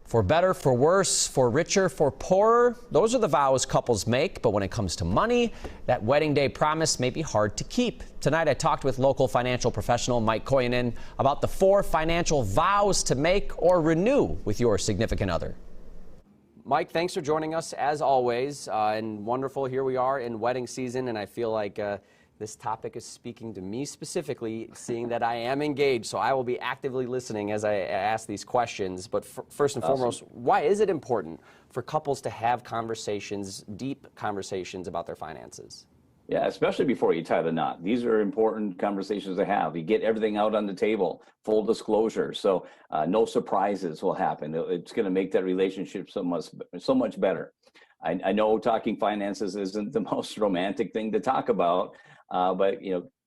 For better, for worse, for richer, for poorer, those are the vows couples make. But when it comes to money, that wedding day promise may be hard to keep. Tonight, I talked with local financial professional Mike Kojonen about the 4 financial vows to make or renew with your significant other. Mike, thanks for joining us as always. And wonderful, here we are in wedding season, and I feel like this topic is speaking to me specifically, seeing that I am engaged. So I will be actively listening as I ask these questions. But first and foremost, why is it important for couples to have conversations, deep conversations about their finances? Yeah, especially before you tie the knot. These are important conversations to have. You get everything out on the table, full disclosure. So no surprises will happen. It's going to make that relationship so much better. I know talking finances isn't the most romantic thing to talk about, but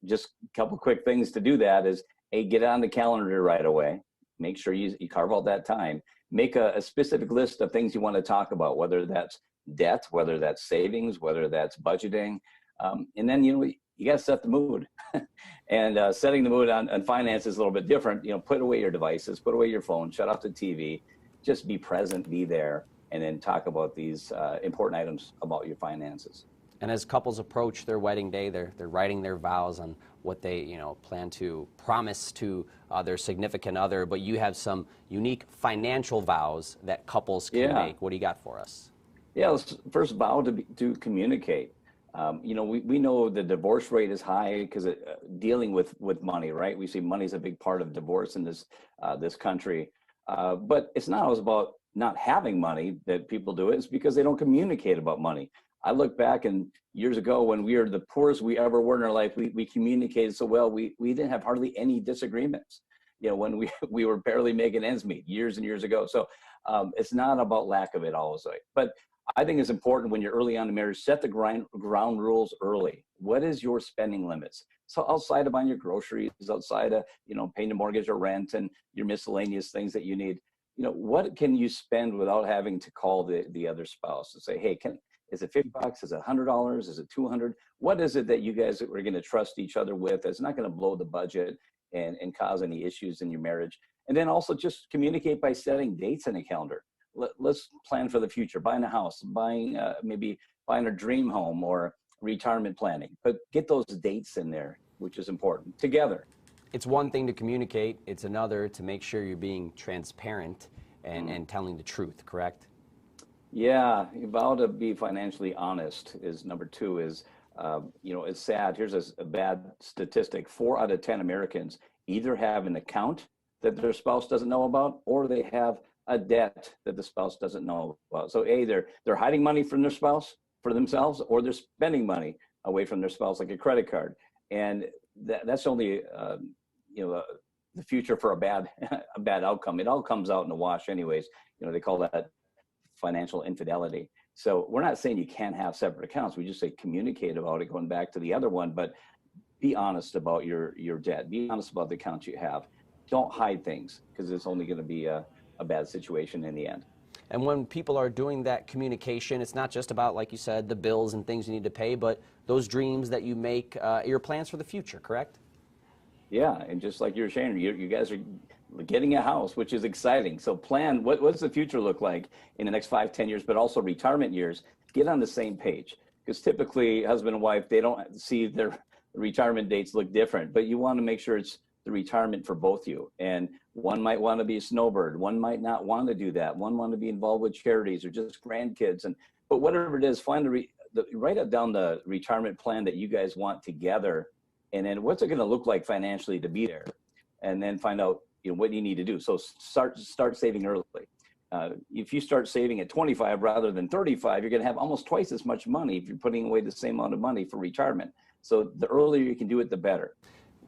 just a couple quick things to do that is, A, get on the calendar right away. Make sure you carve out that time. Make a specific list of things you want to talk about, whether that's debt, whether that's savings, whether that's budgeting. And then, you got to set the mood. And setting the mood on finance is a little bit different. Put away your devices, put away your phone, shut off the TV, just be present, be there, and then talk about these important items about your finances. And as couples approach their wedding day, they're writing their vows on what they plan to promise to their significant other. But you have some unique financial vows that couples can make. What do you got for us? Yeah, let's first vow to communicate. We know the divorce rate is high because dealing with money, right? We see money is a big part of divorce in this country. But it's not always about not having money that people do it. It's because they don't communicate about money. I look back and years ago when we were the poorest we ever were in our life, we communicated so well, we didn't have hardly any disagreements, when we were barely making ends meet years and years ago. So it's not about lack of it always. But I think it's important when you're early on in marriage, set the ground rules early. What is your spending limits? So outside of buying your groceries, outside of, paying the mortgage or rent and your miscellaneous things that you need, what can you spend without having to call the other spouse and say, hey, is it $50? Is it $100? Is it $200? What is it that you guys are going to trust each other with? It's not going to blow the budget and cause any issues in your marriage. And then also just communicate by setting dates in a calendar. Let's plan for the future, buying a house, maybe buying a dream home or retirement planning. But get those dates in there, which is important, together. It's one thing to communicate. It's another to make sure you're being transparent and telling the truth, correct? Yeah, you vow to be financially honest is number 2 is, it's sad. Here's a bad statistic. 4 out of 10 Americans either have an account that their spouse doesn't know about, or they have a debt that the spouse doesn't know about. So they're hiding money from their spouse for themselves, or they're spending money away from their spouse, like a credit card. And that's only, the future for a bad outcome. It all comes out in the wash anyways. They call that financial infidelity. So we're not saying you can't have separate accounts. We just say communicate about it, going back to the other one, but be honest about your debt. Be honest about the accounts you have. Don't hide things, because it's only going to be a bad situation in the end. And when people are doing that communication, it's not just about, like you said, the bills and things you need to pay, but those dreams that you make, your plans for the future, correct? Yeah, and just like you were sharing, you guys are getting a house, which is exciting. So plan, what's the future look like in the next 5-10 years, but also retirement years. Get on the same page, because typically husband and wife, they don't see their retirement dates look different, but you want to make sure it's the retirement for both you. And one might want to be a snowbird. One might not want to do that. One want to be involved with charities or just grandkids. But whatever it is, write it down, the retirement plan that you guys want together. And then what's it going to look like financially to be there? And then find out what you need to do. So start saving early. If you start saving at 25 rather than 35, you're going to have almost twice as much money if you're putting away the same amount of money for retirement. So the earlier you can do it, the better.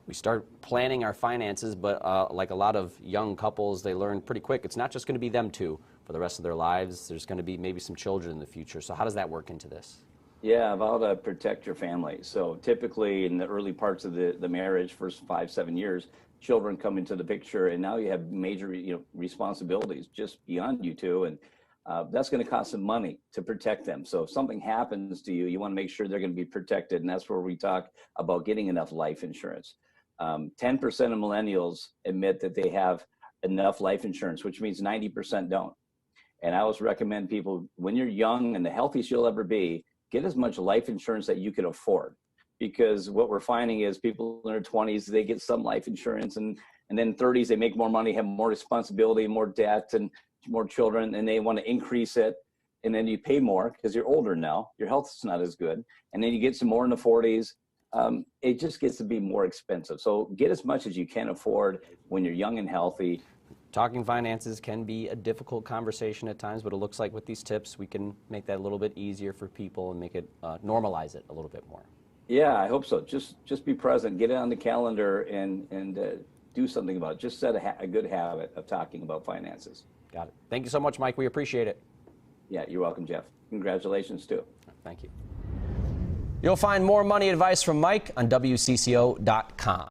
We start planning our finances, but like a lot of young couples, they learn pretty quick. It's not just going to be them two for the rest of their lives. There's going to be maybe some children in the future. So how does that work into this? Yeah, vow to protect your family. So typically in the early parts of the marriage, first 5-7 years, children come into the picture, and now you have major responsibilities just beyond you two, and that's going to cost some money to protect them. So if something happens to you, you want to make sure they're going to be protected, and that's where we talk about getting enough life insurance. 10% of millennials admit that they have enough life insurance, which means 90% don't. And I always recommend people, when you're young and the healthiest you'll ever be, get as much life insurance that you can afford. Because what we're finding is people in their 20s, they get some life insurance, and then 30s, they make more money, have more responsibility, more debt, and more children, and they want to increase it. And then you pay more because you're older now, your health's not as good. And then you get some more in the 40s. It just gets to be more expensive. So get as much as you can afford when you're young and healthy. Talking finances can be a difficult conversation at times, but it looks like with these tips, we can make that a little bit easier for people and make it normalize it a little bit more. Yeah, I hope so. Just be present, get it on the calendar, and do something about it. Just set a good habit of talking about finances. Got it. Thank you so much, Mike. We appreciate it. Yeah, you're welcome, Jeff. Congratulations, too. Thank you. You'll find more money advice from Mike on WCCO.com.